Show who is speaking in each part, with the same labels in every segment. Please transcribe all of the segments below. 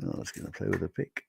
Speaker 1: I was going to play with a pick.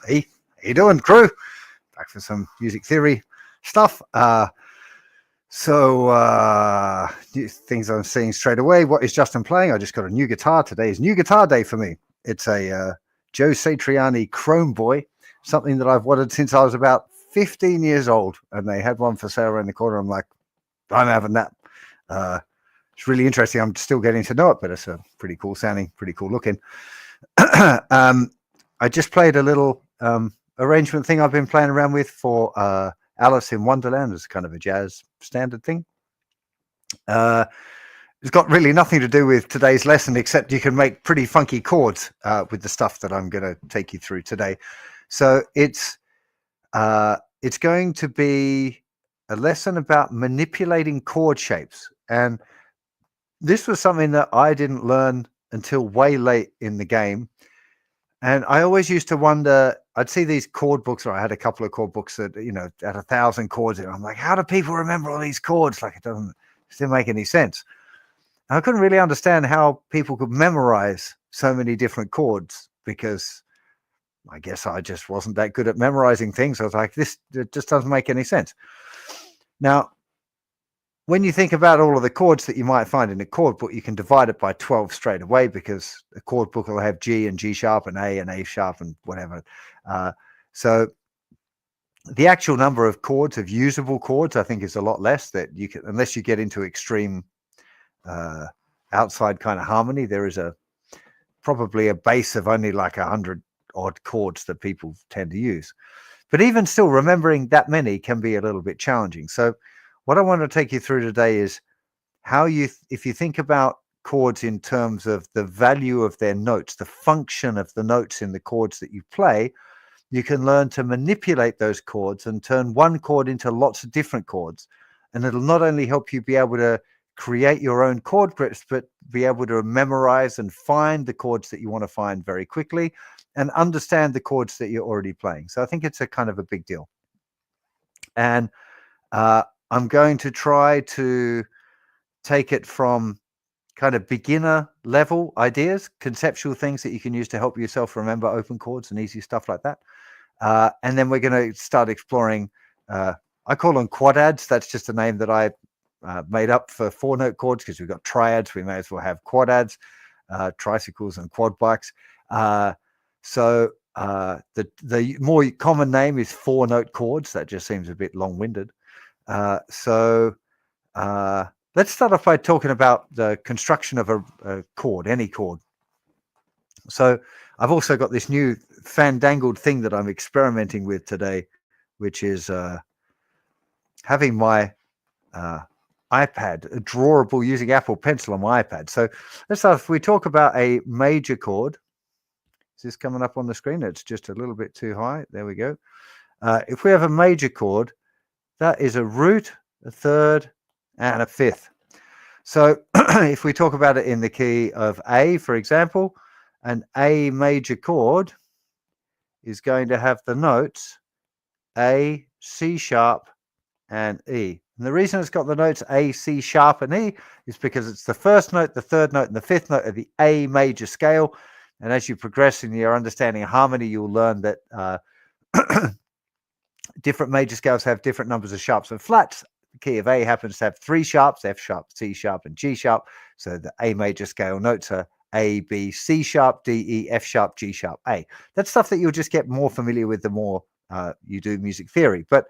Speaker 1: Hey, how you doing, crew? Back for some music theory stuff. Things I'm seeing straight away. What is Justin playing? I just got a new guitar. Today is new guitar day for me. It's a Joe Satriani Chrome Boy, something that I've wanted since I was about 15 years old, and they had one for sale around the corner. I'm like, I'm having that. It's really interesting. I'm still getting to know it, but it's a pretty cool sounding, pretty cool looking. I just played a little arrangement thing I've been playing around with for Alice in Wonderland. It's kind of a jazz standard thing. It's got really nothing to do with today's lesson, except you can make pretty funky chords with the stuff that I'm going to take you through today. So it's going to be a lesson about manipulating chord shapes. And this was something that I didn't learn until way late in the game. And I always used to wonder, I'd see these chord books, or I had a couple of chord books that, had 1,000 chords. And I'm like, how do people remember all these chords? Like, it doesn't make any sense. And I couldn't really understand how people could memorize so many different chords, because I guess I just wasn't that good at memorizing things. I was like, it just doesn't make any sense. Now, when you think about all of the chords that you might find in a chord book, you can divide it by 12 straight away, because a chord book will have G and G sharp and A sharp and whatever. So the actual number of chords, of usable chords, I think is a lot less. That you can, unless you get into extreme outside kind of harmony, there is probably a base of only like 100 odd chords that people tend to use. But even still, remembering that many can be a little bit challenging. So what I want to take you through today is how if you think about chords in terms of the value of their notes, the function of the notes in the chords that you play, you can learn to manipulate those chords and turn one chord into lots of different chords. And it'll not only help you be able to create your own chord grips, but be able to memorize and find the chords that you want to find very quickly and understand the chords that you're already playing. So I think it's a kind of a big deal. And I'm going to try to take it from kind of beginner level ideas, conceptual things that you can use to help yourself remember open chords and easy stuff like that. And then we're going to start exploring, I call them quadads. That's just a name that I made up for 4-note chords, because we've got triads. We may as well have quadads. tricycles and quad bikes. So the more common name is 4-note chords. That just seems a bit long-winded. So let's start off by talking about the construction of a chord, any chord. So I've also got this new fandangled thing that I'm experimenting with today, which is having my iPad drawable using Apple Pencil on my iPad. So let's start. If we talk about a major chord, is this coming up on the screen? It's just a little bit too high. There we go. If we have a major chord, that is a root, a third, and a fifth. So if we talk about it in the key of A, for example, an A major chord is going to have the notes A, C sharp, and E. And the reason it's got the notes A, C sharp, and E is because it's the first note, the third note, and the fifth note of the A major scale. And as you progress in your understanding of harmony, you'll learn that different major scales have different numbers of sharps and flats. The key of A happens to have 3 sharps, F sharp, C sharp, and G sharp. So the A major scale notes are A, B, C sharp, D, E, F sharp, G sharp, A. That's stuff that you'll just get more familiar with the more you do music theory. But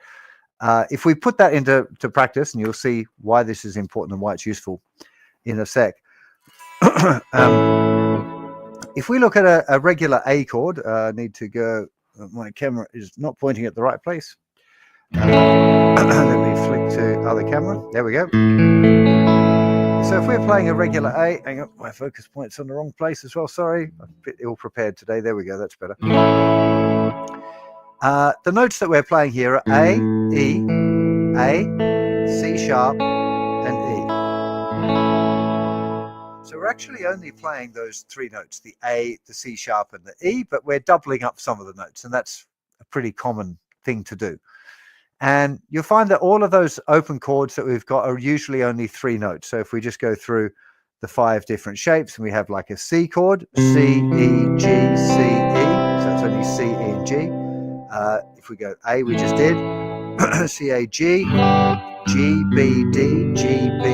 Speaker 1: if we put that into practice, and you'll see why this is important and why it's useful in a sec. If we look at a regular A chord, I need to go, my camera is not pointing at the right place. Let me flick to other camera. There we go. So if we're playing a regular A, hang on, my focus point's on the wrong place as well. Sorry, I'm a bit ill prepared today. There we go, that's better. The notes that we're playing here are A, E, A, C sharp, and E. So we're actually only playing those 3 notes, the A, the C sharp, and the E, but we're doubling up some of the notes, and that's a pretty common thing to do. And you'll find that all of those open chords that we've got are usually only 3 notes. So if we just go through the 5 different shapes, and we have like a C chord, C, E, G, C, E. So it's only C, E, and G. If we go A, we just did C, A, G, G, B, D, G, B,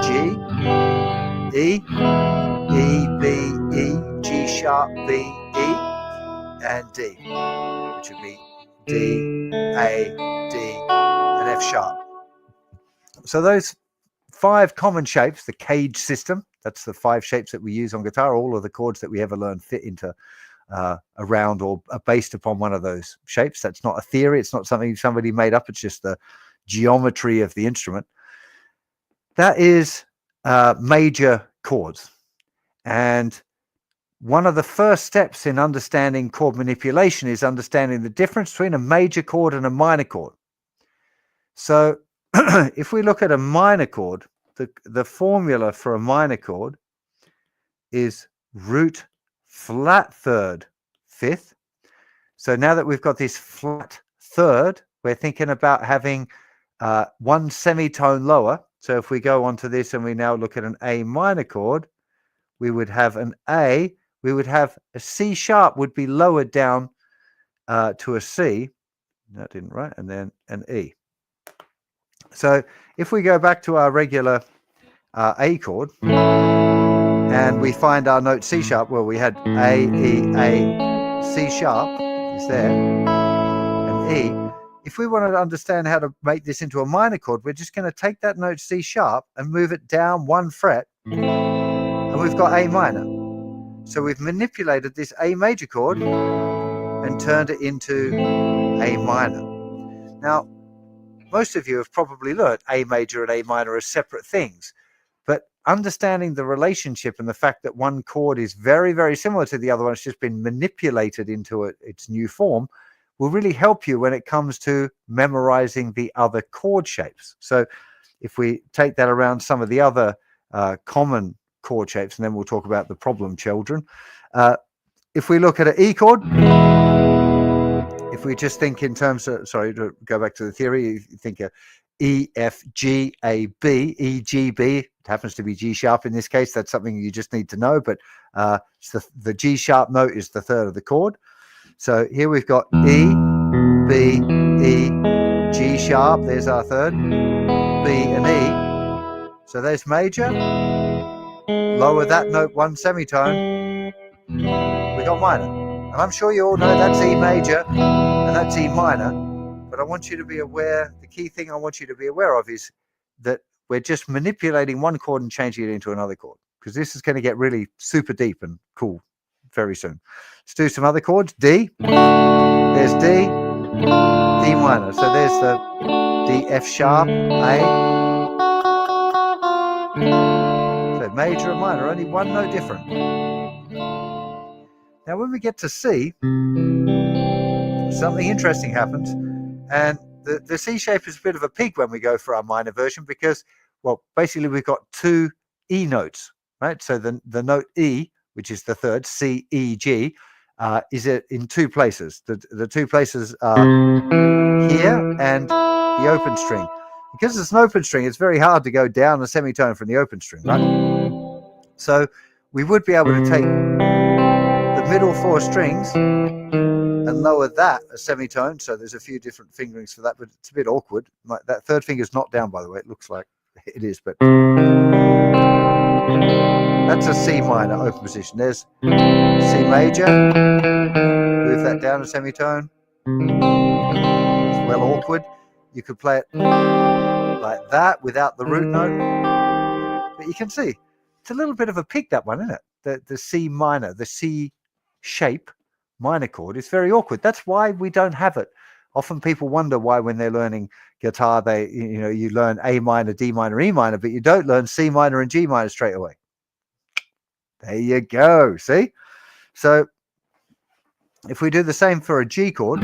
Speaker 1: G, E, E, B, E, G sharp, B, E, and D, which would be D, A, D, and F sharp. So those 5 common shapes, the cage system, that's the 5 shapes that we use on guitar. All of the chords that we ever learn fit into around or are based upon one of those shapes. That's not a theory. It's not something somebody made up. It's just the geometry of the instrument. That is major chords. And one of the first steps in understanding chord manipulation is understanding the difference between a major chord and a minor chord. So if we look at a minor chord, the formula for a minor chord is root flat third fifth. So now that we've got this flat third, we're thinking about having 1 semitone lower. So if we go on to this and we now look at an A minor chord, we would have an A, we would have a C sharp would be lowered down to a C. That didn't right, and then an E. So if we go back to our regular A chord, and we find our note C sharp, well, we had A, E, A, C sharp is there, and E. If we want to understand how to make this into a minor chord, we're just going to take that note C sharp and move it down 1 fret, and we've got A minor. So we've manipulated this A major chord and turned it into A minor. Now, most of you have probably learned A major and A minor are separate things, but understanding the relationship and the fact that one chord is very, very similar to the other one, it's just been manipulated into its new form, will really help you when it comes to memorizing the other chord shapes. So if we take that around some of the other common chord shapes, and then we'll talk about the problem children. If we look at an E chord, if we just think in terms of, sorry, to go back to the theory, you think of E, F, G, A, B, E, G, B. It happens to be G sharp in this case. That's something you just need to know, but the G sharp note is the third of the chord. So here we've got E, B, E, G sharp, there's our third, B and E. So there's major, lower that note one semitone, we got minor. And I'm sure you all know that's E major and that's E minor, but I want you to be aware, the key thing I want you to be aware of is that we're just manipulating one chord and changing it into another chord, because this is going to get really super deep and cool very soon. Let's do some other chords. D, there's D, D minor. So there's the D, F sharp, A. So major and minor, only one note different. Now when we get to C, something interesting happens, and the C shape is a bit of a pig when we go for our minor version, because, well, basically we've got two E notes, right? So the note E, which is the third, C, E, G, is in two places. The two places are here and the open string. Because it's an open string, it's very hard to go down a semitone from the open string, right? So we would be able to take the middle four strings and lower that a semitone. So there's a few different fingerings for that, but it's a bit awkward. That third finger is not down, by the way. It looks like it is, but that's a C minor open position. There's C major. Move that down a semitone. It's well awkward. You could play it like that without the root note, but you can see it's a little bit of a pig, that one, isn't it? The C minor, the C shape minor chord is very awkward. That's why we don't have it. Often people wonder why when they're learning guitar, you learn A minor, D minor, E minor, but you don't learn C minor and G minor straight away. There you go. See? So if we do the same for a G chord,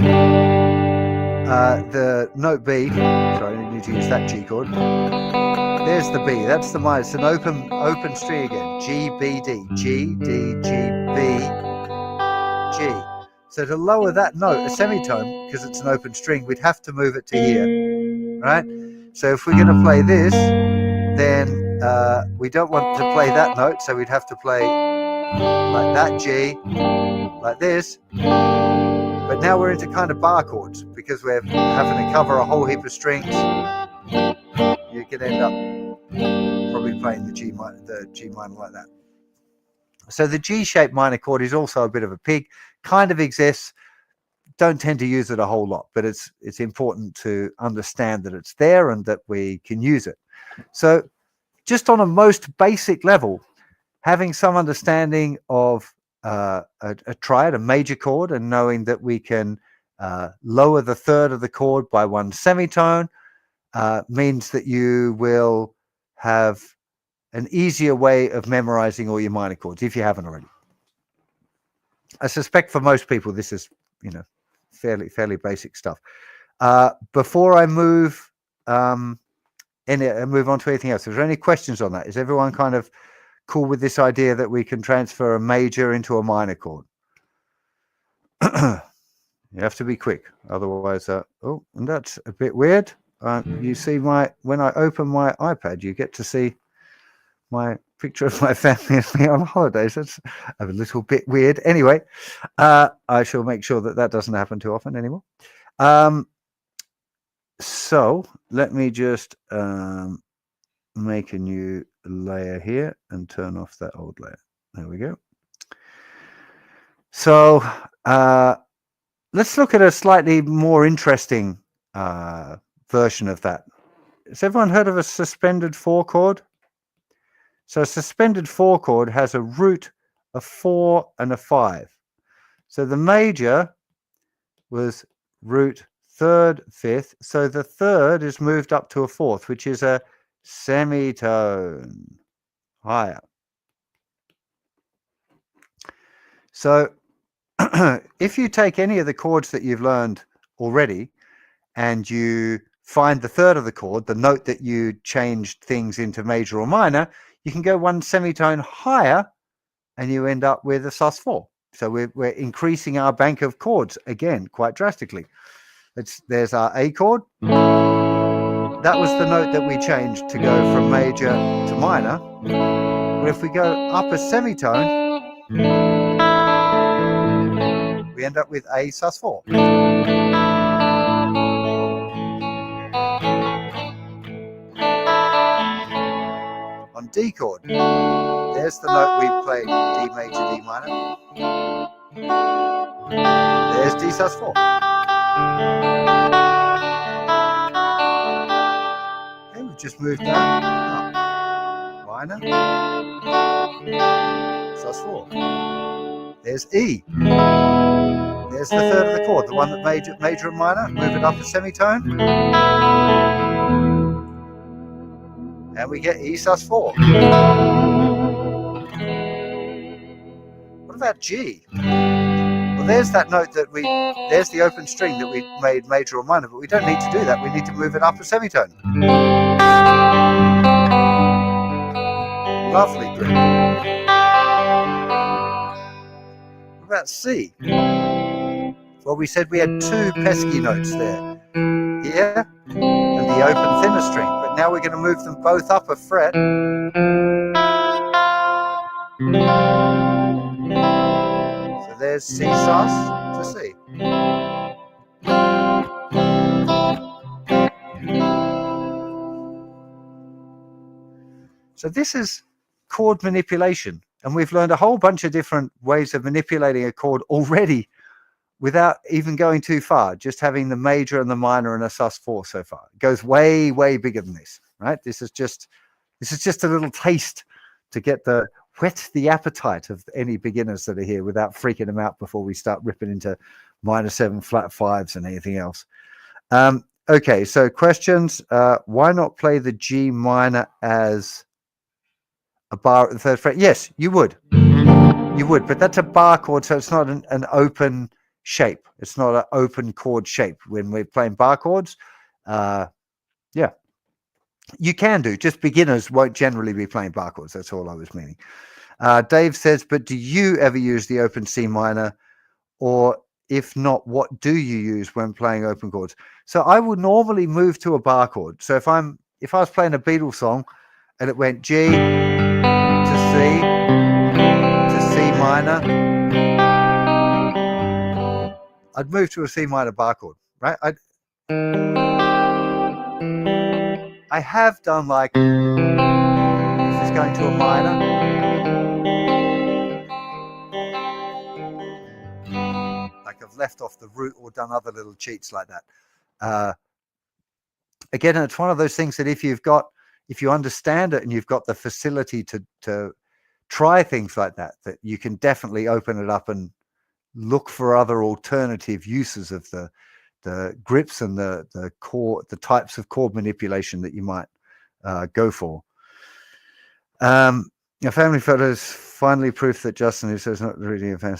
Speaker 1: the note B, sorry, I need to use that G chord. There's the B, that's the minor. It's an open string again. G, B, D, G, D, G, B, G. So to lower that note, a semitone, because it's an open string, we'd have to move it to here, right? So if we're going to play this, then we don't want to play that note, so we'd have to play like that G, like this. But now we're into kind of bar chords, because we're having to cover a whole heap of strings. You could end up probably playing the G minor like that. So the G-shaped minor chord is also a bit of a pig. Kind of exists. Don't tend to use it a whole lot, but it's important to understand that it's there and that we can use it. So just on a most basic level, having some understanding of a triad, a major chord, and knowing that we can lower the third of the chord by one semitone means that you will have an easier way of memorizing all your minor chords if you haven't already. I suspect for most people this is, fairly basic stuff. Before I move on to anything else, is there any questions on that? Is everyone kind of cool with this idea that we can transfer a major into a minor chord? You have to be quick, otherwise oh, and that's a bit weird. You see when I open my iPad, you get to see my picture of my family and me on holidays. That's a little bit weird. Anyway, I shall make sure that doesn't happen too often anymore. So let me just make a new layer here and turn off that old layer. There we go. So let's look at a slightly more interesting version of that. Has everyone heard of a suspended 4 chord? So a suspended 4 chord has a root, a 4, and a 5. So the major was root, 3rd, 5th. So the 3rd is moved up to a 4th, which is a semitone higher. So if you take any of the chords that you've learned already and you find the 3rd of the chord, the note that you changed things into major or minor, you can go one semitone higher and you end up with a sus4. So we're increasing our bank of chords again quite drastically. There's our A chord. That was the note that we changed to go from major to minor. But if we go up a semitone, we end up with A sus4. On D chord, There's the note we play, D major, D minor. There's D sus4. Okay, we've just moved down. Oh. Minor, sus4. There's E. There's the third of the chord, the one that major and minor. Move it up a semitone. And we get E sus4. What about G? Well, there's that note that there's the open string that we made major or minor, but we don't need to do that. We need to move it up a semitone. Lovely grip. What about C? Well, we said we had two pesky notes there. Here, and the open thinner string. But now we're going to move them both up a fret. So there's C sus to C. So this is chord manipulation. And we've learned a whole bunch of different ways of manipulating a chord already without even going too far, just having the major and the minor and a sus4 so far. It goes way, way bigger than this, right? This is just a little taste to whet the appetite of any beginners that are here without freaking them out before we start ripping into -7 flat fives and anything else. Okay, so questions. Why not play the G minor as a bar at the third fret? Yes, you would. You would, but that's a bar chord, so it's not an open shape. It's not an open chord shape when we're playing bar chords. Yeah, you can do. Just beginners won't generally be playing bar chords. That's all I was meaning. Dave says, but do you ever use the open C minor? Or if not, what do you use when playing open chords? So I would normally move to a bar chord. So if I was playing a Beatles song and it went G to C minor, I'd move to a C minor bar chord, right? I have done like, this is going to a minor. Like I've left off the root or done other little cheats like that. Again, it's one of those things that if you understand it and you've got the facility to try things like that you can definitely open it up and look for other alternative uses of the grips and the types of chord manipulation that you might go for. Your family photos finally proof that Justin, who says not really a fan,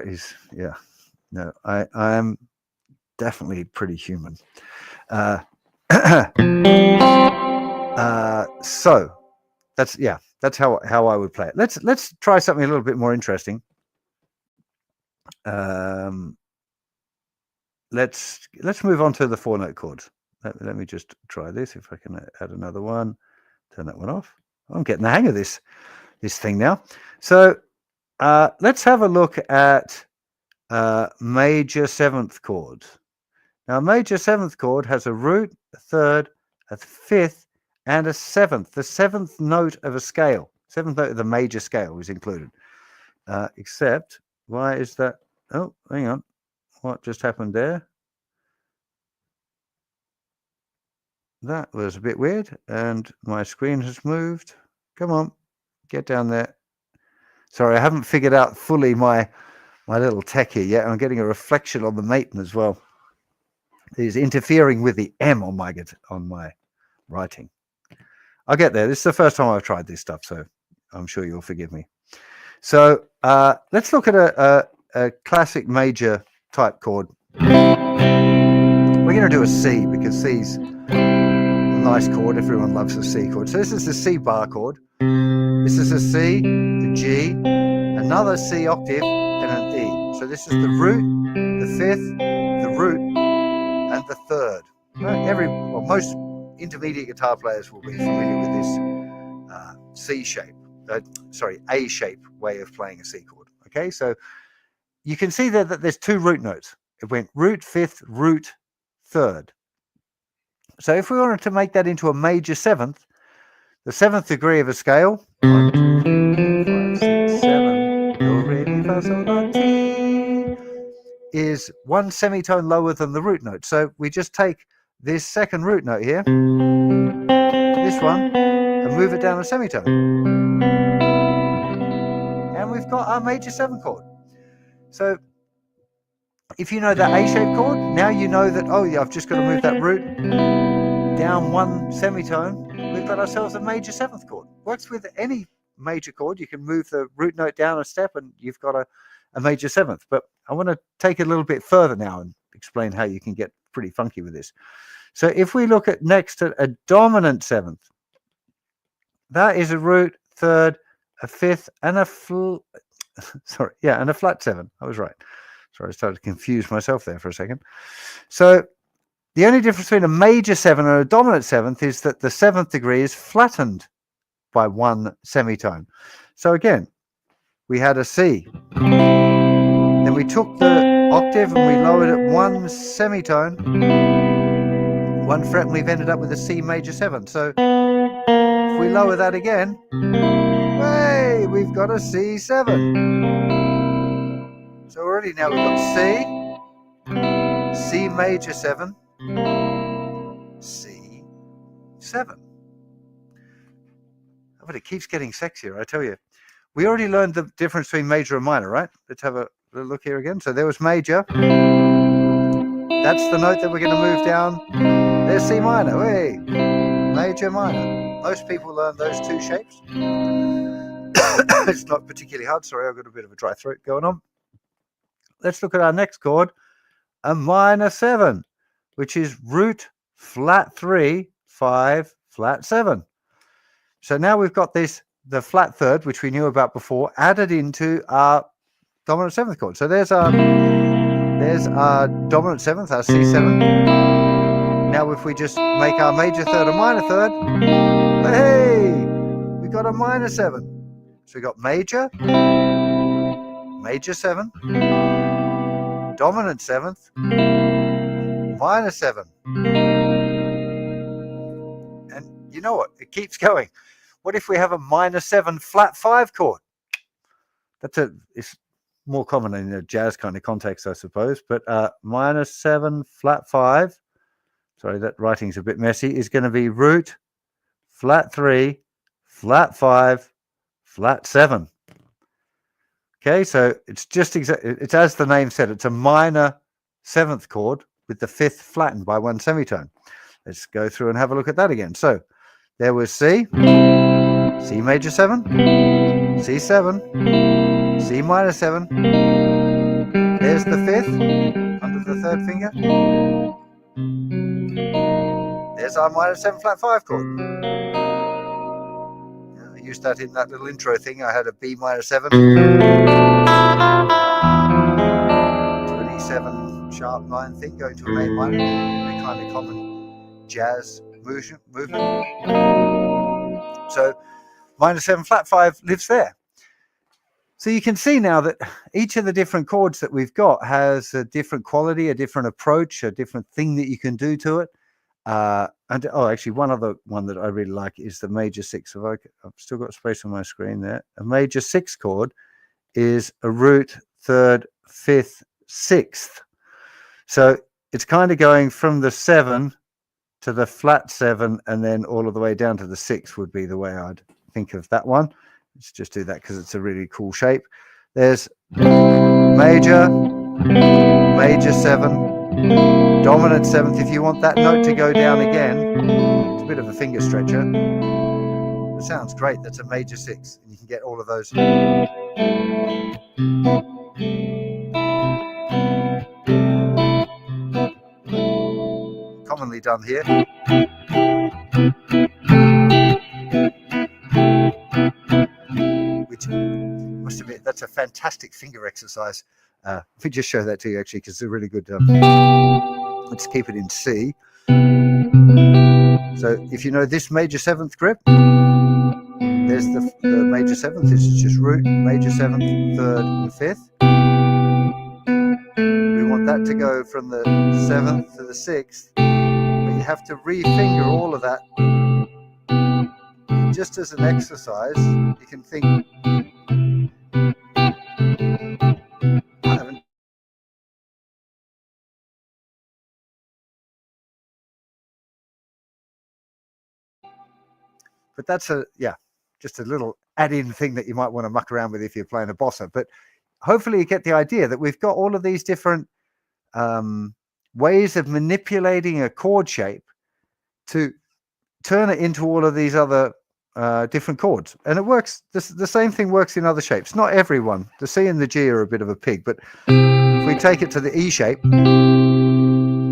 Speaker 1: is no, I am definitely pretty human. So that's how I would play it. Let's try something a little bit more interesting. Let's move on to the 4-note chords. Let me just try this. If I can add another one, turn that one off. I'm getting the hang of this thing now. So let's have a look at major 7th chord. Now, a major 7th chord has a root, a third, a fifth, and a 7th. The 7th note of a scale, 7th note of the major scale is included. Except, why is that? Oh, hang on. What just happened there? That was a bit weird, and my screen has moved. Come on, get down there. Sorry, I haven't figured out fully my little tech here yet. I'm getting a reflection on the Maton as well. He's interfering with the M on my writing. I'll get there. This is the first time I've tried this stuff, so I'm sure you'll forgive me. So let's look at a classic major type chord. We're going to do a C because C's a nice chord. Everyone loves a C chord. So this is the C bar chord. This is a C, a G, another C octave, and an E. So this is the root, the fifth, the root, and the third. Most intermediate guitar players will be familiar with this C shape. A shape way of playing a C chord. Okay, so you can see there that there's two root notes. It went root, fifth, root, third. So if we wanted to make that into a major 7th, the 7th degree of a scale, 1, 2, 3, 4, fa, sol, la, ti, is one semitone lower than the root note. So we just take this second root note here, this one, and move it down a semitone. And we've got our major 7 chord. So if you know that A-shaped chord, now you know that, oh yeah, I've just got to move that root down one semitone. We've got ourselves a major 7th chord. Works with any major chord. You can move the root note down a step and you've got a major 7th. But I want to take it a little bit further now and explain how you can get pretty funky with this. So if we look at next to a dominant 7th, that is a root, 3rd, a 5th, and a and a flat 7. I was right. Sorry, I started to confuse myself there for a second. So the only difference between a major 7 and a dominant 7th is that the 7th degree is flattened by one semitone. So again, we had a C. Then we took the octave and we lowered it one semitone, 1 fret, and we've ended up with a C major 7. So if we lower that again, hey, we've got a C7. So already now we've got C major 7, C7. Oh, but it keeps getting sexier, I tell you. We already learned the difference between major and minor, right? Let's have a look here again. So there was major. That's the note that we're going to move down. There's C minor. Hey, major, minor. Most people learn those 2 shapes. It's not particularly hard. Sorry, I've got a bit of a dry throat going on. Let's look at our next chord, a minor 7, which is root, flat 3, 5, flat 7. So now we've got the flat 3rd, which we knew about before, added into our dominant 7th chord. So there's our dominant 7th, our C7. Now if we just make our major 3rd a minor 3rd, hey, we got a minor 7. So we got major 7, dominant 7th, minor 7. And you know what? It keeps going. What if we have a minor 7 flat 5 chord? It's more common in a jazz kind of context, I suppose. But minor 7 flat 5, sorry, that writing's a bit messy, is going to be root, flat 3, flat 5, flat 7. Okay, so it's just it's as the name said, it's a minor 7th chord with the 5th flattened by one semitone. Let's go through and have a look at that again. So there was C major 7, C7, C minor 7. There's the 5th under the 3rd finger. There's our minor 7 flat 5 chord. I used that in that little intro thing. I had a B minor 7 to an E7 sharp 9 thing going to an A minor, a kind of common jazz movement. So minor 7 flat 5 lives there. So you can see now that each of the different chords that we've got has a different quality, a different approach, a different thing that you can do to it. And actually one other one that I really like is the major 6. I've still got space on my screen there. A major 6 chord is a root, 3rd, 5th, 6th. So it's kind of going from the 7 to the flat 7 and then all of the way down to the 6 would be the way I'd think of that one. Let's just do that because it's a really cool shape. There's major 7, dominant 7th. If you want that note to go down again, it's a bit of a finger stretcher. It sounds great. That's a major 6. And you can get all of those. Commonly done here. Which, must admit, that's a fantastic finger exercise. Let me just show that to you actually because it's a really good. Let's keep it in C. So if you know this major 7th grip, there's the major 7th. This is just root, major 7th, 3rd, and 5th. We want that to go from the 7th to the 6th, but you have to re-finger all of that. Just as an exercise, you can think. but that's just a little add-in thing that you might want to muck around with if you're playing a bossa. But hopefully you get the idea that we've got all of these different ways of manipulating a chord shape to turn it into all of these other different chords. And it works. The same thing works in other shapes. Not everyone. The C and the G are a bit of a pig, but if we take it to the E shape,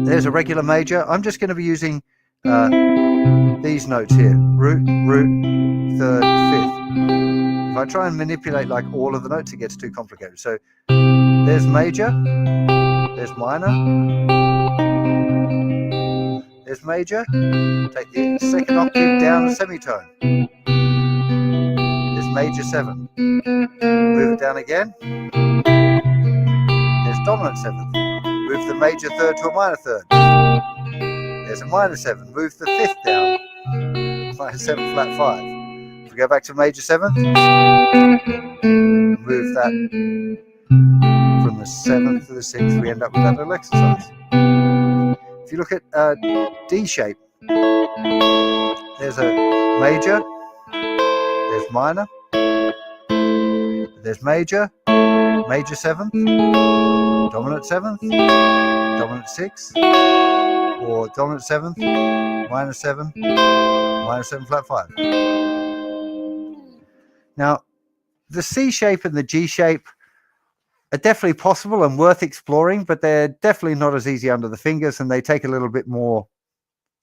Speaker 1: there's a regular major. I'm just going to be using these notes here: root, root, third, fifth. If I try and manipulate like all of the notes, it gets too complicated. So there's major, there's minor, there's major. Take the second octave down a semitone. There's major 7. Move it down again. There's dominant 7th. Move the major third to a minor third. There's a minor 7. Move the 5th down. Minor 7 flat 5. If we go back to major 7th, move that from the 7th to the 6th, we end up with that little exercise. If you look at D shape, there's a major, there's minor, there's major, major 7th, dominant 7th, dominant 6th, or dominant 7th, minor 7, minor 7 flat 5. Now, the C shape and the G shape are definitely possible and worth exploring, but they're definitely not as easy under the fingers, and they take a little bit more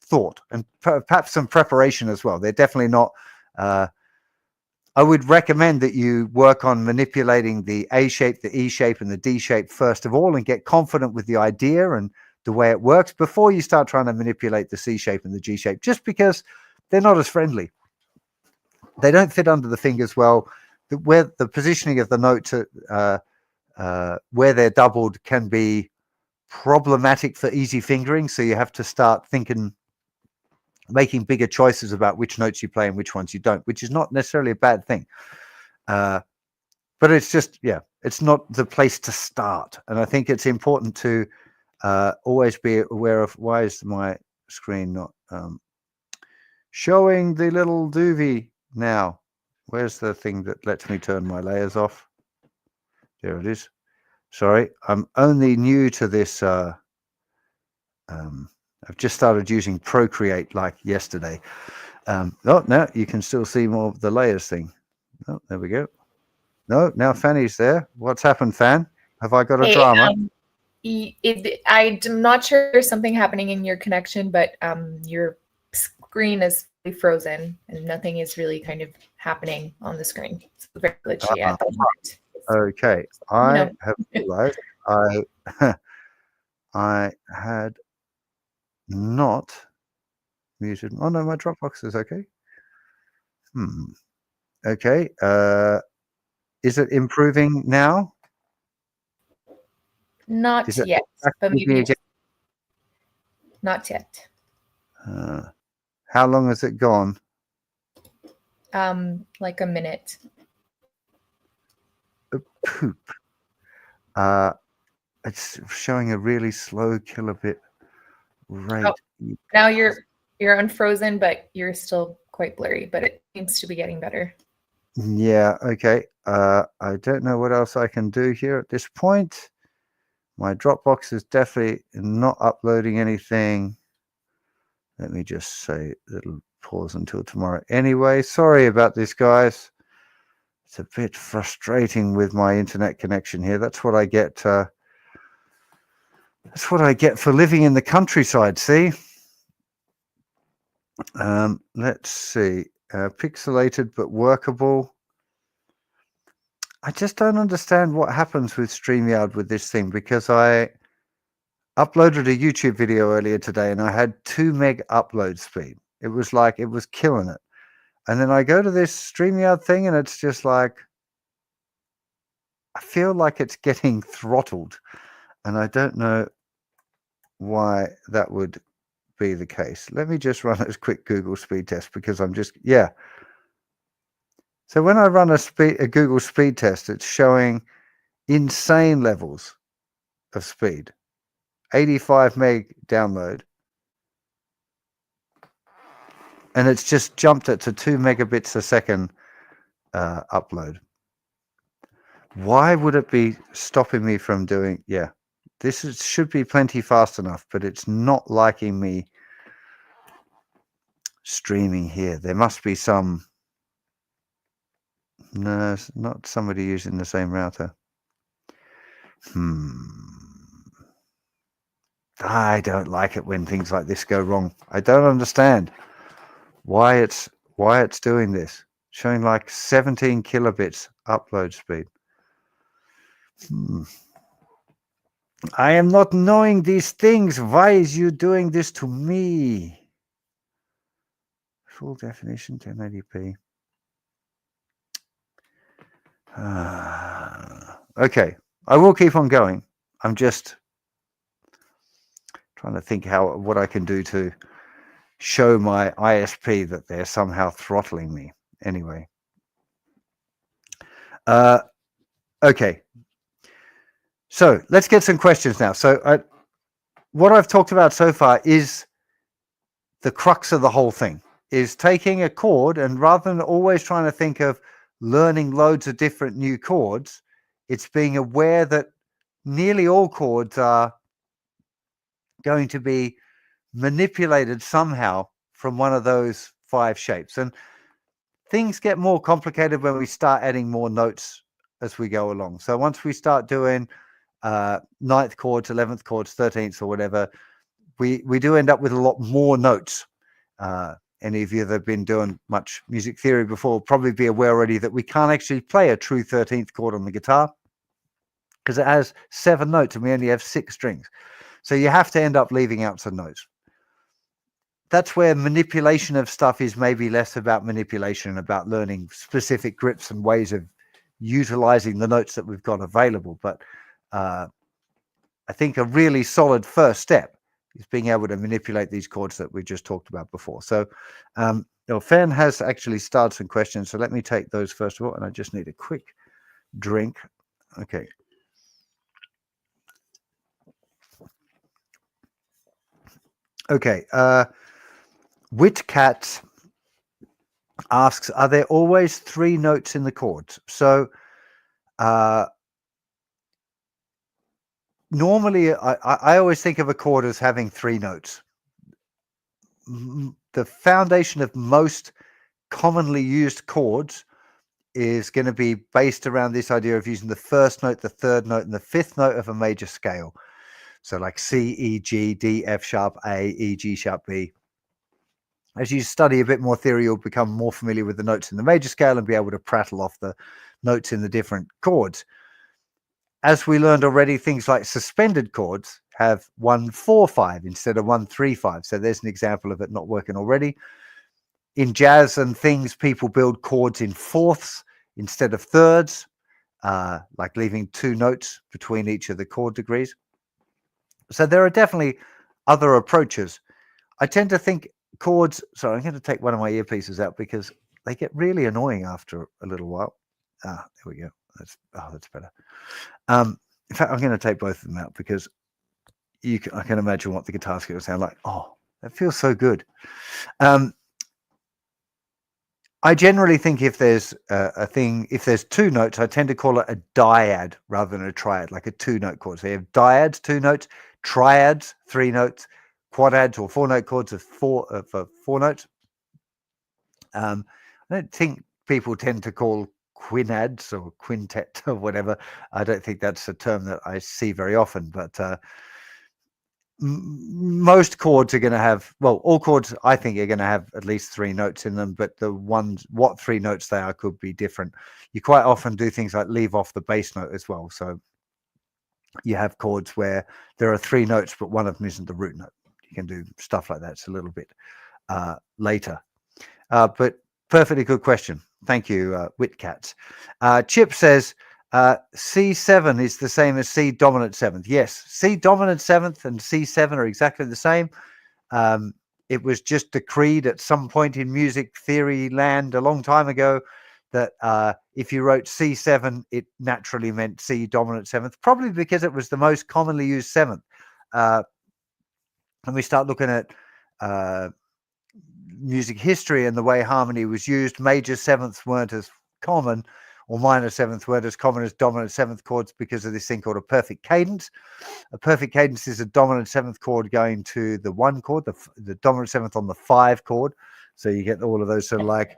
Speaker 1: thought and perhaps some preparation as well. They're definitely not I would recommend that you work on manipulating the A shape, the E shape, and the D shape first of all, and get confident with the idea and the way it works before you start trying to manipulate the C shape and the G shape, just because they're not as friendly. They don't fit under the fingers well. Where the positioning of the note where they're doubled can be problematic for easy fingering, so you have to start making bigger choices about which notes you play and which ones you don't, which is not necessarily a bad thing. But it's just, it's not the place to start. And I think it's important to always be aware of, why is my screen not showing the little doobie now? Where's the thing that lets me turn my layers off? There it is. Sorry, I'm only new to this. I've just started using Procreate like yesterday. Oh, no, you can still see more of the layers thing. Oh, there we go. No, now Fanny's there. What's happened, Fan? Have I got a drama?
Speaker 2: I'm not sure there's something happening in your connection, but your screen is frozen and nothing is really kind of happening on the screen. It's very glitchy at the moment.
Speaker 1: Okay, I have realized I had not muted. Oh no, my Dropbox is okay. Okay. Is it improving now?
Speaker 2: Not yet, but maybe not yet.
Speaker 1: How long has it gone?
Speaker 2: Like a minute.
Speaker 1: Poop. It's showing a really slow kilobit rate.
Speaker 2: Oh, now you're unfrozen, but you're still quite blurry, but it seems to be getting better.
Speaker 1: Yeah, okay. I don't know what else I can do here at this point. My Dropbox is definitely not uploading anything. Let me just say it'll pause until tomorrow. Anyway, sorry about this, guys. It's a bit frustrating with my internet connection here. That's what I get. That's what I get for living in the countryside. See. Let's see. Pixelated but workable. I just don't understand what happens with StreamYard with this thing, because I uploaded a YouTube video earlier today and I had 2 meg upload speed. It was like, it was killing it. And then I go to this StreamYard thing and it's just like, I feel like it's getting throttled, and I don't know why that would be the case. Let me just run a quick Google speed test, because I'm just, So when I run a Google speed test, it's showing insane levels of speed. 85 meg download. and it's just jumped it to 2 megabits a second upload. Why would it be stopping me from doing? Yeah, should be plenty fast enough, but it's not liking me streaming here. There must be some. No, it's not somebody using the same router. I don't like it when things like this go wrong. I don't understand why it's doing this. Showing like 17 kilobits upload speed. I am not knowing these things. Why is you doing this to me? Full definition 1080p. Okay, I will keep on going. I'm just trying to think what I can do to show my ISP that they're somehow throttling me. Anyway. Okay. So let's get some questions now. So what I've talked about so far is the crux of the whole thing, is taking a chord, and rather than always trying to think of learning loads of different new chords, it's being aware that nearly all chords are going to be manipulated somehow from one of those 5 shapes. And things get more complicated when we start adding more notes as we go along. So once we start doing 9th chords, 11th chords, 13th or whatever, we do end up with a lot more notes. Any of you that have been doing much music theory before will probably be aware already that we can't actually play a true 13th chord on the guitar because it has 7 notes and we only have 6 strings. So you have to end up leaving out some notes. That's where manipulation of stuff is maybe less about manipulation and about learning specific grips and ways of utilizing the notes that we've got available. But I think a really solid first step is being able to manipulate these chords that we just talked about before. So Fan has actually started some questions. So let me take those first of all. And I just need a quick drink. Okay. Okay. Witcat asks, are there always 3 notes in the chords? So normally I always think of a chord as having 3 notes. The foundation of most commonly used chords is going to be based around this idea of using the first note, the 3rd note, and the 5th note of a major scale. So like C, E, G, D, F sharp, A, E, G sharp, B. As you study a bit more theory, you'll become more familiar with the notes in the major scale and be able to prattle off the notes in the different chords. As we learned already, things like suspended chords have 1, 4, 5 instead of 1, 3, 5. So there's an example of it not working already. In jazz and things, people build chords in 4ths instead of 3rds, like leaving 2 notes between each of the chord degrees. So there are definitely other approaches. I tend to think chords. Sorry, I'm going to take one of my earpieces out because they get really annoying after a little while. There we go. That's better. In fact, I'm going to take both of them out because I can imagine what the guitar's going to sound like. Oh, that feels so good. I generally think if there's if there's 2 notes, I tend to call it a dyad rather than a triad, like a 2-note chord. So you have dyads, 2 notes, triads, 3 notes, quadads or 4-note chords of 4 notes. I don't think people tend to call quinads or quintet or whatever. I don't think that's a term that I see very often, but most chords are going to have, well, all chords I think are going to have at least 3 notes in them, but the ones, what 3 notes they are could be different. You quite often do things like leave off the bass note as well. So you have chords where there are 3 notes, but one of them isn't the root note. You can do stuff like that. It's a little bit later. But perfectly good question. Thank you, Witcats. Chip says, C7 is the same as C dominant 7th. Yes, C dominant 7th and C7 are exactly the same. It was just decreed at some point in music theory land a long time ago that if you wrote C7, it naturally meant C dominant 7th, probably because it was the most commonly used 7th. And we start looking at music history and the way harmony was used, major sevenths weren't as common, or minor sevenths weren't as common as dominant seventh chords because of this thing called a perfect cadence. A perfect cadence is a dominant seventh chord going to the 1 chord, the dominant seventh on the 5 chord. So you get all of those sort of like.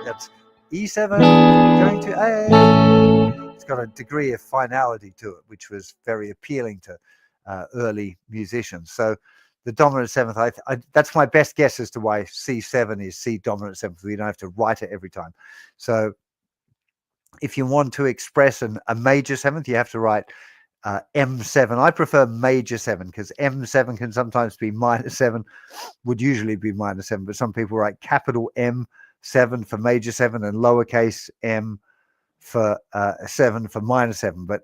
Speaker 1: That's E7 going to A. It's got a degree of finality to it, which was very appealing to early musicians. So the dominant seventh, that's my best guess as to why C7 is C dominant seventh. We don't have to write it every time. So if you want to express a major seventh, you have to write M7. I prefer major 7 because M7 can sometimes be minor 7, would usually be minor 7, but some people write capital M7 for major 7 and lowercase m for 7 for minor 7. But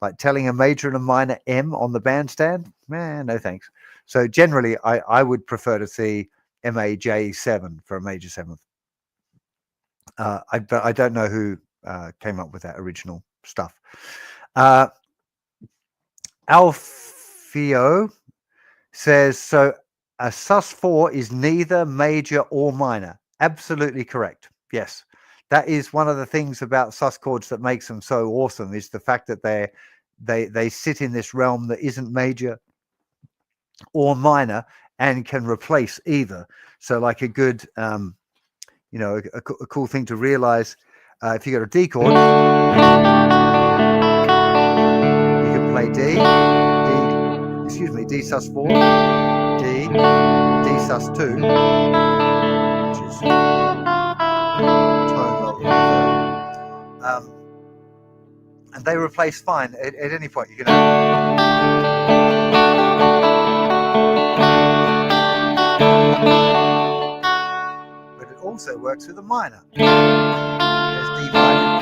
Speaker 1: like telling a major and a minor M on the bandstand, man, no thanks. So generally, I would prefer to see MAJ7 for a major 7th. I don't know who came up with that original stuff. Alfio says, so a sus4 is neither major or minor. Absolutely correct. Yes. That is one of the things about sus chords that makes them so awesome, is the fact that they sit in this realm that isn't major or minor and can replace either. So like a good, you know, a cool thing to realize, if you got a D chord, you can play D sus4, D sus2, which is tone level reverb, and they replace fine at any point. You can but it also works with a minor. There's D minor,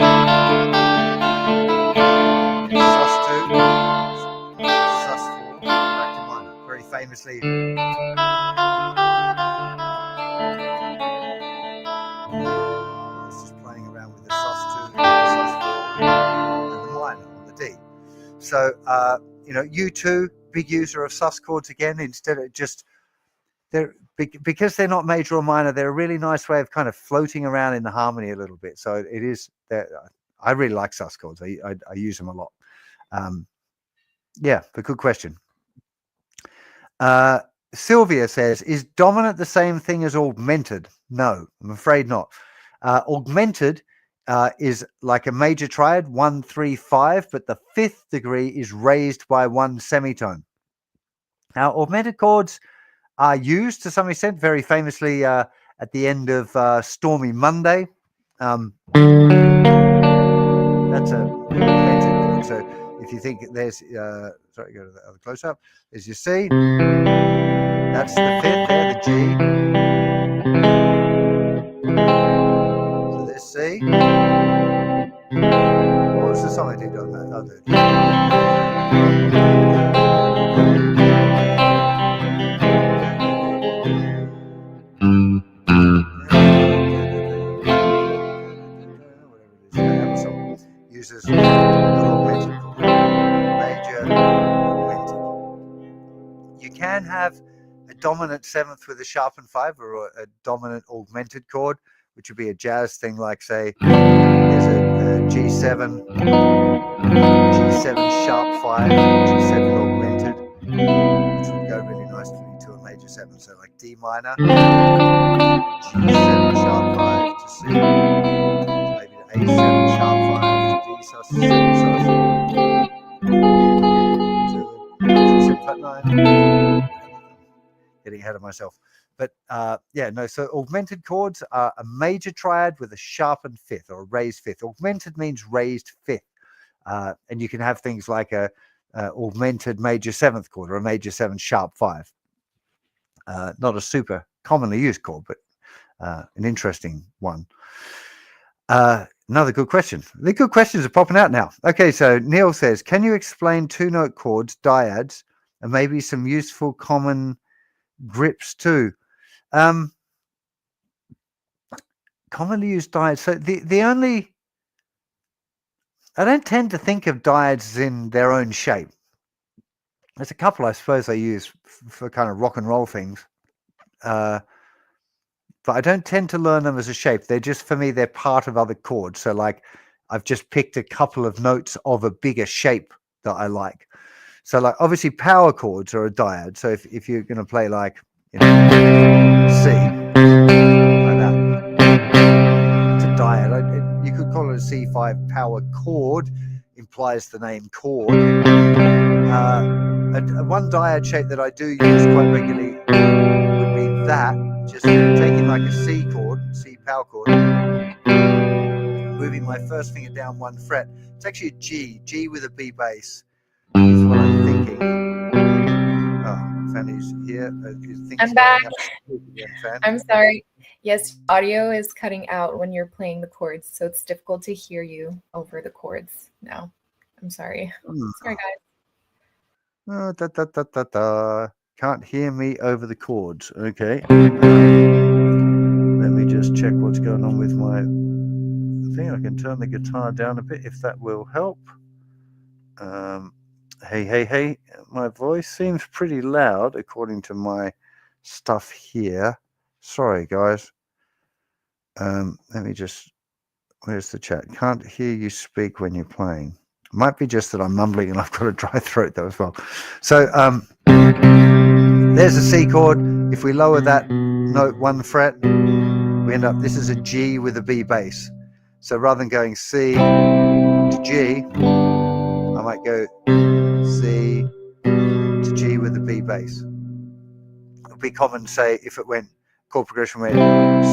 Speaker 1: sus2, sus4, back to minor. Very famously. Playing around with the sus2, sus4, and the minor on the D. So, you know, U2, big user of sus chords again, instead of just, because they're not major or minor, they're a really nice way of kind of floating around in the harmony a little bit. So it is, I really like sus chords. I use them a lot. Yeah, but good question. Sylvia says, is dominant the same thing as augmented? No, I'm afraid not. Augmented is like a major triad, 1, 3, 5, but the 5th degree is raised by 1 semitone. Now, augmented chords are used to some extent, very famously at the end of Stormy Monday. That's a augmented chord. So if you think there's, sorry, go to the other close up. There's your C. That's the 5th there, the G. So there's C. What was the song I did on that? Uses an augmented chord. Major augmented. You can have a dominant 7th with a sharpened 5, or a dominant augmented chord, which would be a jazz thing, like say there's a G7 sharp 5, G7 augmented, which would go really nicely to a major 7. So like D minor, G7 sharp 5 to C, maybe to A7 sharp 5 to D sus, C sus, to G7 flat 9. Getting ahead of myself. But yeah, no, so augmented chords are a major triad with a sharpened 5th, or a raised 5th. Augmented means raised 5th. And you can have things like a augmented major 7th chord, or a major 7 sharp 5. Not a super commonly used chord, but an interesting one. Another good question. The good questions are popping out now. Okay, so Neil says, can you explain 2-note chords, dyads, and maybe some useful common grips too? Commonly used dyads. So the only I don't tend to think of diodes in their own shape. There's a couple I suppose I use for kind of rock and roll things. But I don't tend to learn them as a shape. They're just, for me, they're part of other chords. So like I've just picked a couple of notes of a bigger shape that I like. So like obviously power chords are a diode. So if you're going to play like, you know, C, like that, it's a diode. You could call it a C5 power chord, implies the name chord. And one diode shape that I do use quite regularly would be that, just taking like a C chord, C power chord, moving my first finger down one fret. It's actually a G with a B bass is what I'm thinking. Oh, Fanny's here.
Speaker 2: I'm back.
Speaker 1: Again, Fan.
Speaker 2: I'm sorry. Yes, audio is cutting out when you're playing the chords, so it's difficult to hear you over the chords now. I'm sorry. Sorry, guys.
Speaker 1: Can't hear me over the chords. Okay. Let me just check what's going on with my thing. I can turn the guitar down a bit if that will help. Hey. My voice seems pretty loud according to my stuff here. Sorry, guys. Let me just... Where's the chat? Can't hear you speak when you're playing. It might be just that I'm mumbling and I've got a dry throat though as well. So there's a C chord. If we lower that note one fret, we end up, this is a G with a B bass. So rather than going C to G, I might go C to G with a B bass. It would be common, say, if it went, chord progression went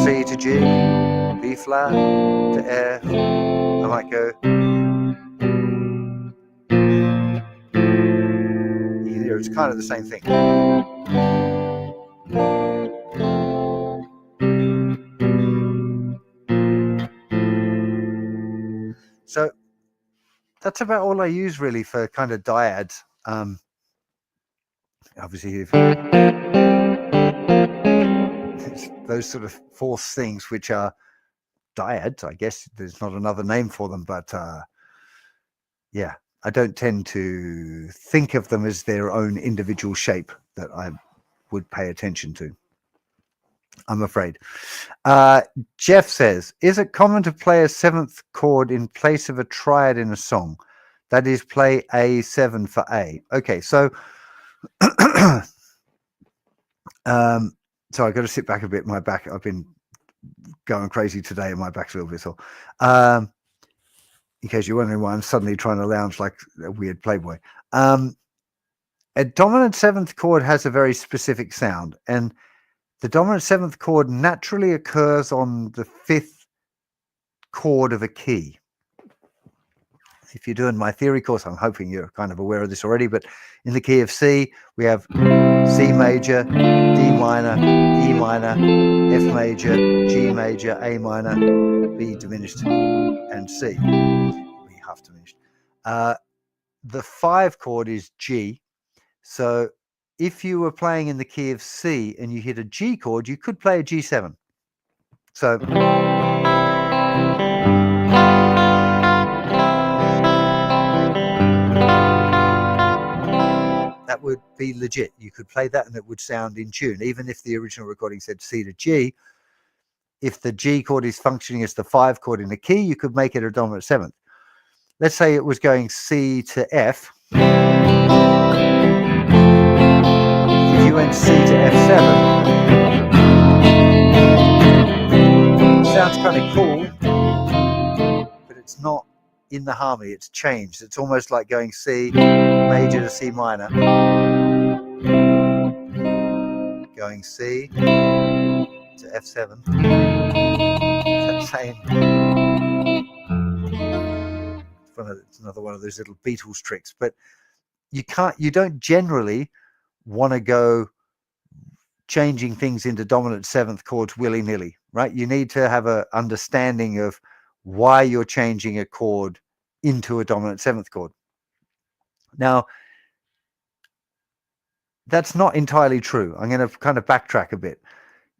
Speaker 1: C to G, B flat to F, I might go either. It's kind of the same thing. So that's about all I use really for kind of diodes. Obviously, those sort of fourth things which are diodes, I guess there's not another name for them, but yeah, I don't tend to think of them as their own individual shape that I would pay attention to, I'm afraid. Jeff says, is it common to play a seventh chord in place of a triad in a song? That is, play A7 for A. Okay, so so I've got to sit back a bit. My back, I've been going crazy today and my back's a little bit sore. In case you're wondering why I'm suddenly trying to lounge like a weird Playboy. A dominant seventh chord has a very specific sound, and the dominant seventh chord naturally occurs on the fifth chord of a key. If you're doing my theory course, I'm hoping you're kind of aware of this already, but in the key of C, we have C major, D minor, E minor, F major, G major, A minor, B diminished, and C, B half diminished. The 5 chord is G. So if you were playing in the key of C and you hit a G chord, you could play a G7. So that would be legit. You could play that and it would sound in tune. Even if the original recording said C to G, if the G chord is functioning as the 5 chord in the key, you could make it a dominant seventh. Let's say it was going C to F. If you went C to F7, it sounds kind of cool, but it's not in the harmony. It's changed. It's almost like going C major to C minor, going C to F7. It's that same. It's another one of those little Beatles tricks, but you don't generally want to go changing things into dominant seventh chords willy-nilly, right? You need to have an understanding of why you're changing a chord into a dominant seventh chord. Now, that's not entirely true. I'm going to kind of backtrack a bit.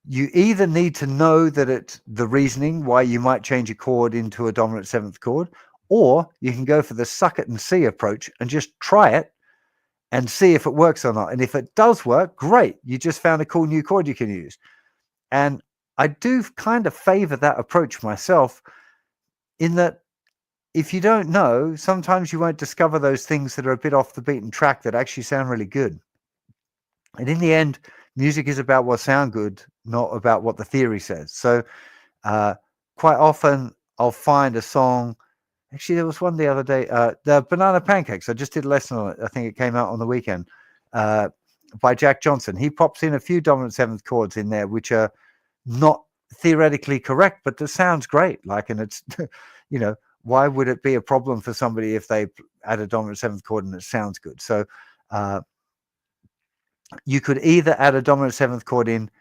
Speaker 1: You either need to know that it's the reasoning why you might change a chord into a dominant seventh chord, Or you can go for the suck it and see approach and just try it and see if it works or not. And if it does work, great. You just found a cool new chord you can use. And I do kind of favor that approach myself, in that if you don't know, sometimes you won't discover those things that are a bit off the beaten track that actually sound really good. And in the end, music is about what sounds good, not about what the theory says. So quite often I'll find a song. Actually, there was one the other day, the Banana Pancakes. I just did a lesson on it. I think it came out on the weekend, by Jack Johnson. He pops in a few dominant seventh chords in there, which are not theoretically correct, but that sounds great. Like, and it's, you know, why would it be a problem for somebody if they add a dominant seventh chord and it sounds good? So you could either add a dominant seventh chord in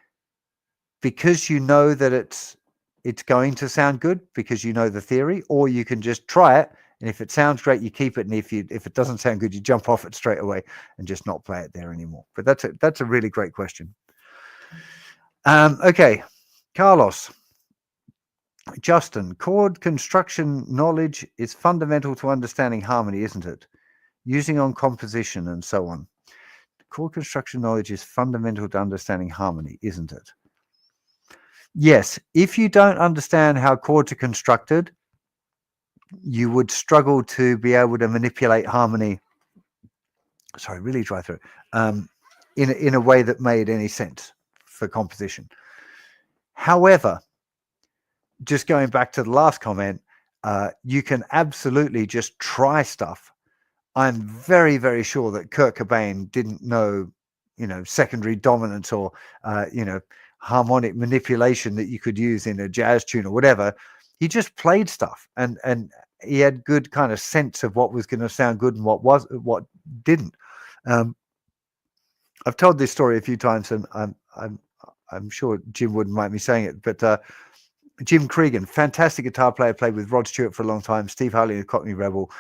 Speaker 1: because you know that it's going to sound good because you know the theory, or you can just try it, and if it sounds great, you keep it, and if it doesn't sound good, you jump off it straight away and just not play it there anymore. But that's a really great question. Okay, Carlos. Justin, chord construction knowledge is fundamental to understanding harmony, isn't it? Using on composition and so on. Chord construction knowledge is fundamental to understanding harmony, isn't it? Yes. If you don't understand how chords are constructed, you would struggle to be able to manipulate harmony. Sorry, really dry throat. In a way that made any sense for composition. However, just going back to the last comment, you can absolutely just try stuff. I'm very, very sure that Kurt Cobain didn't know, secondary dominance or, harmonic manipulation that you could use in a jazz tune or whatever. He just played stuff, and he had good kind of sense of what was going to sound good and what didn't. I've told this story a few times, and I'm sure Jim wouldn't mind me saying it, but Jim Cregan, fantastic guitar player, played with Rod Stewart for a long time. Steve Harley and Cockney Rebel,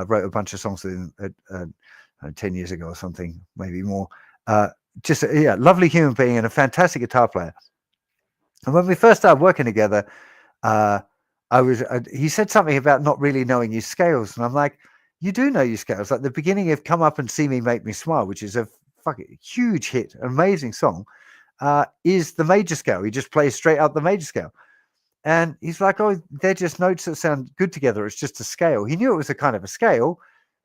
Speaker 1: wrote a bunch of songs with him 10 years ago or something, maybe more. Just a lovely human being and a fantastic guitar player. And when we first started working together, he said something about not really knowing his scales, and I'm like, you do know your scales. Like the beginning of "Come Up and See Me, Make Me Smile," which is a fucking huge hit, amazing song, is the major scale. He just plays straight out the major scale. And he's like, oh, they're just notes that sound good together. It's just a scale. He knew it was a kind of a scale,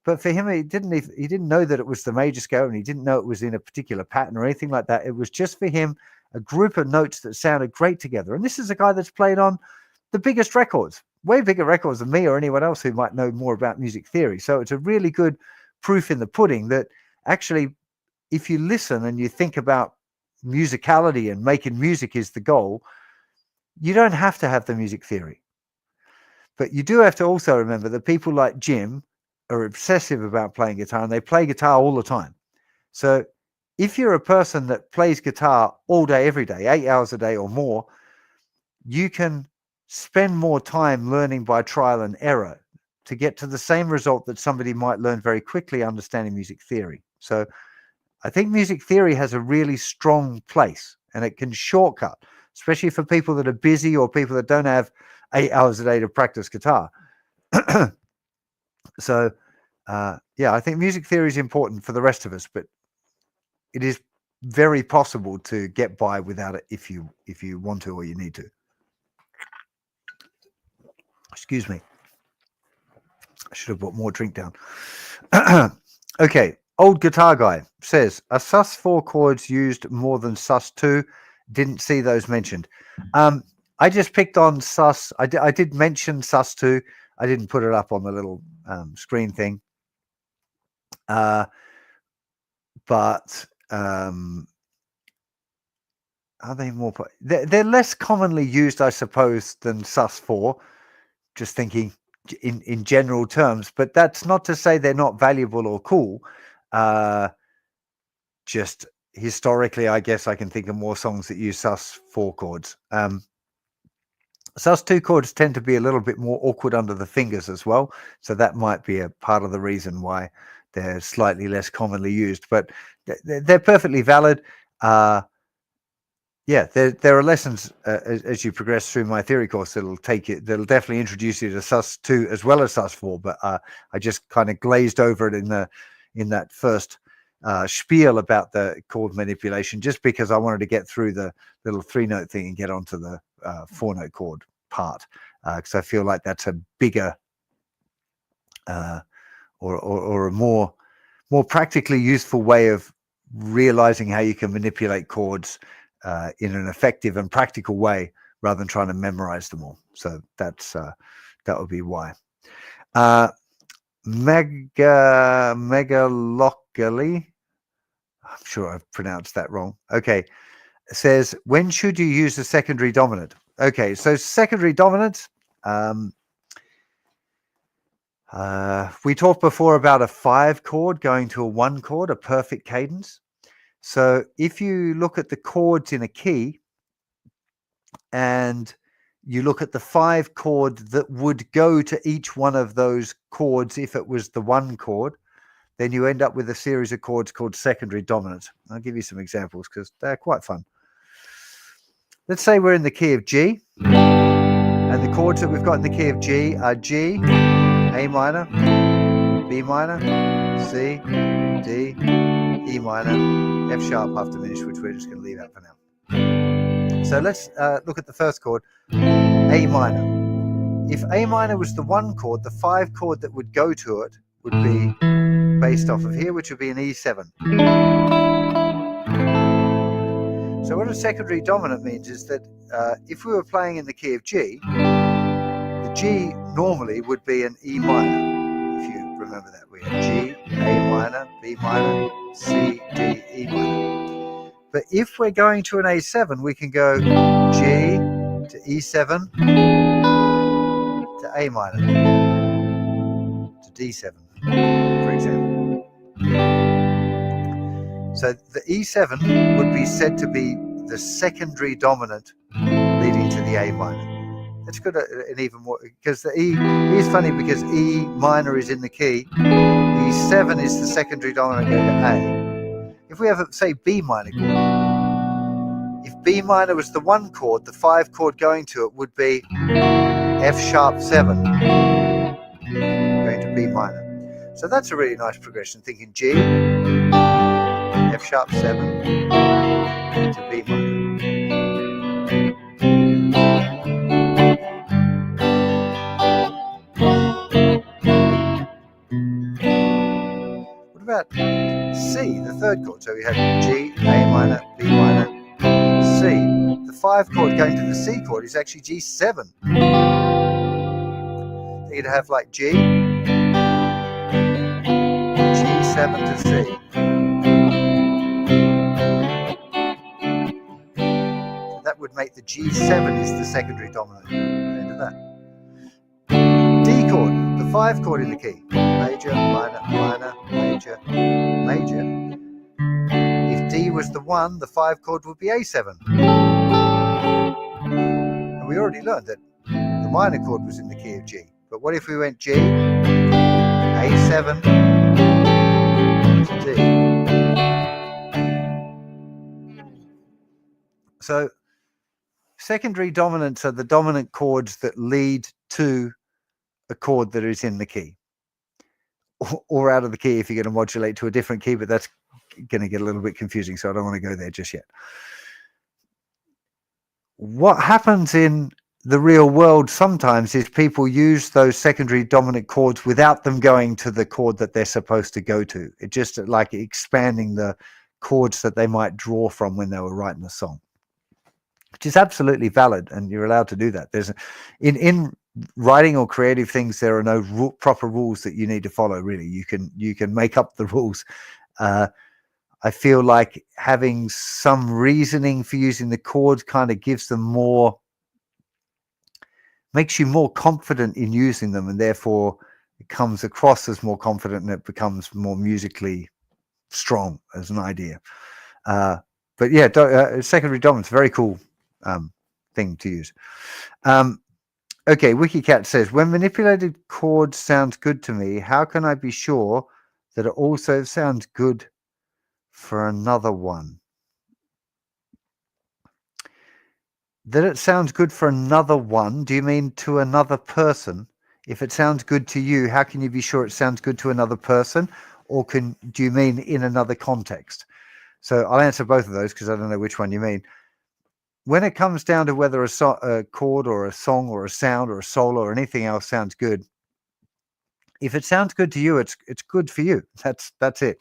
Speaker 1: but for him, he didn't know that it was the major scale, and he didn't know it was in a particular pattern or anything like that. It was just for him a group of notes that sounded great together. And this is a guy that's played on the biggest records, way bigger records than me or anyone else who might know more about music theory. So it's a really good proof in the pudding that actually, if you listen and you think about musicality and making music is the goal, you don't have to have the music theory. But you do have to also remember that people like Jim are obsessive about playing guitar, and they play guitar all the time. So if you're a person that plays guitar all day, every day, 8 hours a day or more, you can spend more time learning by trial and error to get to the same result that somebody might learn very quickly understanding music theory. So I think music theory has a really strong place, and it can shortcut, especially for people that are busy or people that don't have 8 hours a day to practice guitar. So, I think music theory is important for the rest of us, but it is very possible to get by without it if you want to or you need to. Excuse me. I should have put more drink down. Okay. Old Guitar Guy says, are sus4 chords used more than sus2? Didn't see those mentioned. I just picked on sus. I did mention sus2. I didn't put it up on the little screen thing. But are they more? They're less commonly used, I suppose, than sus4. Just thinking in general terms, but that's not to say they're not valuable or cool. Just historically, I guess I can think of more songs that use sus4 chords. Sus2 chords tend to be a little bit more awkward under the fingers as well, so that might be a part of the reason why they're slightly less commonly used, but they're perfectly valid. yeah, there are lessons as you progress through my theory course that'll definitely introduce you to sus2 as well as sus4. But I just kind of glazed over it in that first spiel about the chord manipulation, just because I wanted to get through the little 3-note thing and get onto the 4-note chord part, because I feel like that's a bigger or a more practically useful way of realizing how you can manipulate chords in an effective and practical way, rather than trying to memorize them all. So that's that would be why. Megalocally, I'm sure I've pronounced that wrong. Okay, says, when should you use the secondary dominant? Okay, so secondary dominant. We talked before about a 5 chord going to a 1 chord, a perfect cadence. So if you look at the chords in a key and you look at the 5 chord that would go to each one of those chords if it was the 1 chord, then you end up with a series of chords called secondary dominant. I'll give you some examples because they're quite fun. Let's say we're in the key of G, and the chords that we've got in the key of G are G, A minor, B minor, C, D, E minor, F sharp half diminished, which we're just going to leave out for now. So let's look at the first chord, A minor. If A minor was the 1 chord, the 5 chord that would go to it would be based off of here, which would be an E7. So what a secondary dominant means is that if we were playing in the key of G, the G normally would be an E minor. If you remember that, we have G, A minor, B minor, C, D, E minor. But if we're going to an A7, we can go G to E7 to A minor to D7, for example. So the E7 would be said to be the secondary dominant leading to the A minor. Let's go to an even more, because the E is funny because E minor is in the key. E7 is the secondary dominant going to A. If we have, say, B minor chord, if B minor was the 1 chord, the 5 chord going to it would be F sharp 7 going to B minor. So that's a really nice progression, thinking G, F sharp 7 to B minor. What about C, the 3rd chord? So we have G, A minor, B minor, C. The 5 chord going to the C chord is actually G7. You'd have like G, G7 to C. So that would make the G7 is the secondary dominant. End of that. D chord, the 5 chord in the key. Major, minor, minor, major, major. If D was the 1, the 5 chord would be A7. And we already learned that the minor chord was in the key of G. But what if we went G, A7 to D? So secondary dominants are the dominant chords that lead to a chord that is in the key or out of the key if you're going to modulate to a different key, but that's going to get a little bit confusing, so I don't want to go there just yet. What happens in the real world sometimes is people use those secondary dominant chords without them going to the chord that they're supposed to go to. It just like expanding the chords that they might draw from when they were writing the song, which is absolutely valid, and you're allowed to do that. There's in writing or creative things, there are no proper rules that you need to follow. Really, you can make up the rules. I feel like having some reasoning for using the chords kind of gives them more, makes you more confident in using them, and therefore it comes across as more confident and it becomes more musically strong as an idea. But yeah, secondary dominance, very cool thing to use. Okay, WikiCat says, when manipulated chords sounds good to me, how can I be sure that it also sounds good for another one? that it sounds good for another one. Do you mean to another person? If it sounds good to you, how can you be sure it sounds good to another person? Or do you mean in another context? So I'll answer both of those because I don't know which one you mean. When it comes down to whether a chord or a song or a sound or a solo or anything else sounds good, if it sounds good to you, it's good for you. That's it.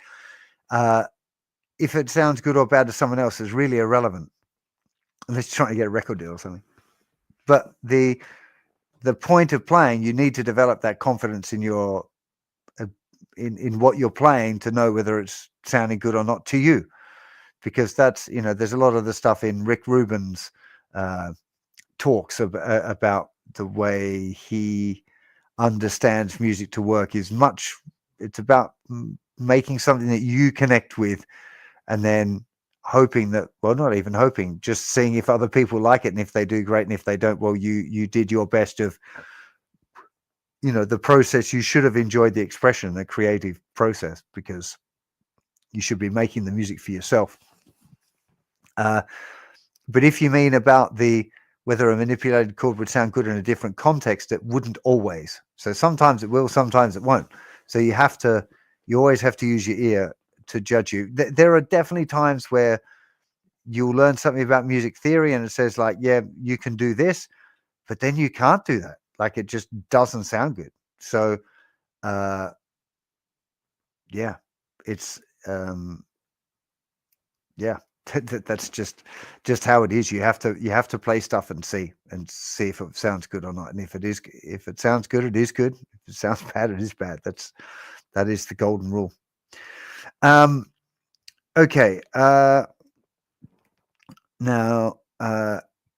Speaker 1: If it sounds good or bad to someone else is really irrelevant, unless you're trying to get a record deal or something. But the point of playing, you need to develop that confidence in your in what you're playing to know whether it's sounding good or not to you, because that's, you know, there's a lot of the stuff in Rick Rubin's talks about the way he understands music to work is much, it's about making something that you connect with, and then hoping that, well, not even hoping, just seeing if other people like it, and if they do, great, and if they don't, well, you did your best of, you know, the process. You should have enjoyed the expression, the creative process, because you should be making the music for yourself. But if you mean about whether a manipulated chord would sound good in a different context, it wouldn't always. So sometimes it will, sometimes it won't. So you always have to use your ear to judge you. There are definitely times where you'll learn something about music theory and it says like, yeah, you can do this, but then you can't do that. Like, it just doesn't sound good. So, yeah, it's, yeah, that's just how it is. You have to play stuff and see if it sounds good or not. And if it sounds good, it is good. If it sounds bad, it is bad. That is the golden rule. Okay. Now,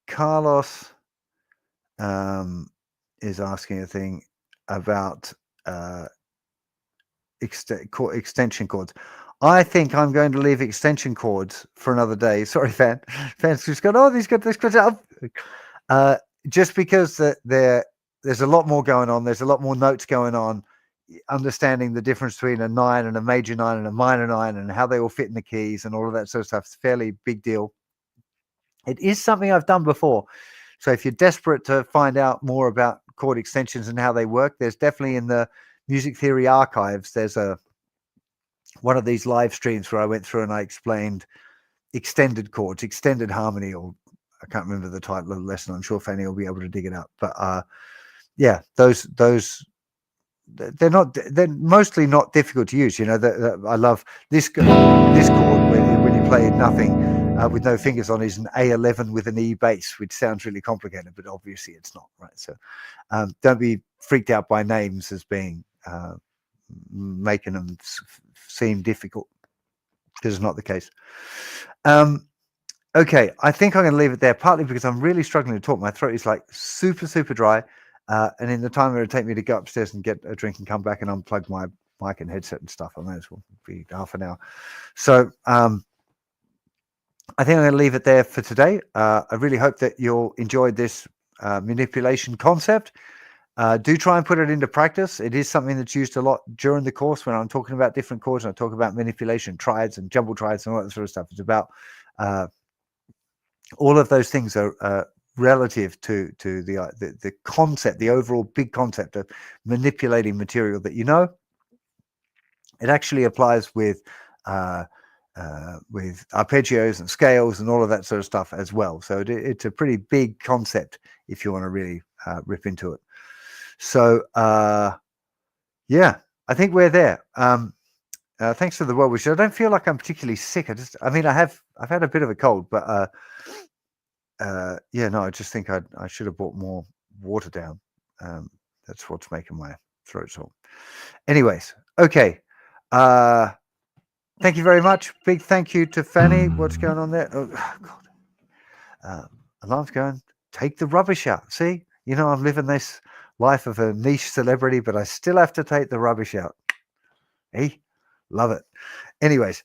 Speaker 1: Carlos is asking a thing about extension chords. I think I'm going to leave extension chords for another day. Sorry, fans just got, oh, these got this. Just because there's a lot more going on. There's a lot more notes going on. Understanding the difference between a 9 and a major 9 and a minor 9 and how they all fit in the keys and all of that sort of stuff. It's a fairly big deal. It is something I've done before. So if you're desperate to find out more about chord extensions and how they work, there's definitely in the Music Theory archives, there's one of these live streams where I went through and I explained extended chords, extended harmony, or I can't remember the title of the lesson. I'm sure Fanny will be able to dig it up. But yeah, those they're mostly not difficult to use. You know, I love this chord when you play nothing with no fingers on is an A11 with an E bass, which sounds really complicated, but obviously it's not, right? So don't be freaked out by names as being making them seem difficult, because it's not the case. Okay, I think I'm going to leave it there, partly because I'm really struggling to talk. My throat is like super dry. And in the time it would take me to go upstairs and get a drink and come back and unplug my mic and headset and stuff, I may as well be half an hour. So I think I'm going to leave it there for today. I really hope that you'll enjoy this manipulation concept. Do try and put it into practice. It is something that's used a lot during the course when I'm talking about different chords and I talk about manipulation, triads and jumble triads and all that sort of stuff. It's about all of those things are relative to the concept, the overall big concept of manipulating material that you know. It actually applies with arpeggios and scales and all of that sort of stuff as well. So it's a pretty big concept if you want to really rip into it. So yeah, I think we're there. Thanks for the well wishes. I don't feel like I'm particularly sick. I mean, I've had a bit of a cold, but yeah, no, I just think I should have brought more water down. That's what's making my throat sore. Anyways, okay. Thank you very much. Big thank you to Fanny. What's going on there? Oh, God. Alarm's going. Take the rubbish out. See, you know, I'm living this life of a niche celebrity, but I still have to take the rubbish out. Hey, love it. Anyways,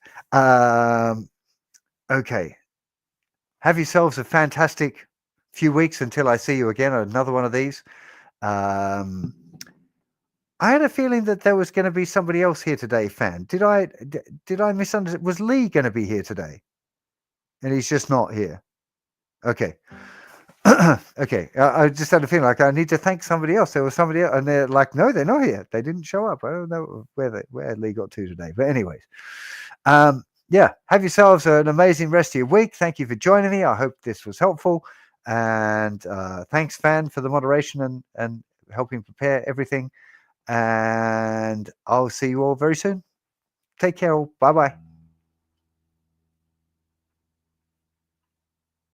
Speaker 1: okay. Have yourselves a fantastic few weeks until I see you again on another one of these. I had a feeling that there was going to be somebody else here today, Fan. Did I misunderstand? Was Lee going to be here today? And he's just not here. Okay. Okay, I just had a feeling like I need to thank somebody else. There was somebody else, and they're like, no, they're not here. They didn't show up. I don't know where Lee got to today. But anyways, yeah, have yourselves an amazing rest of your week. Thank you for joining me. I hope this was helpful. And thanks, Fan, for the moderation and helping prepare everything. And I'll see you all very soon. Take care. Bye bye.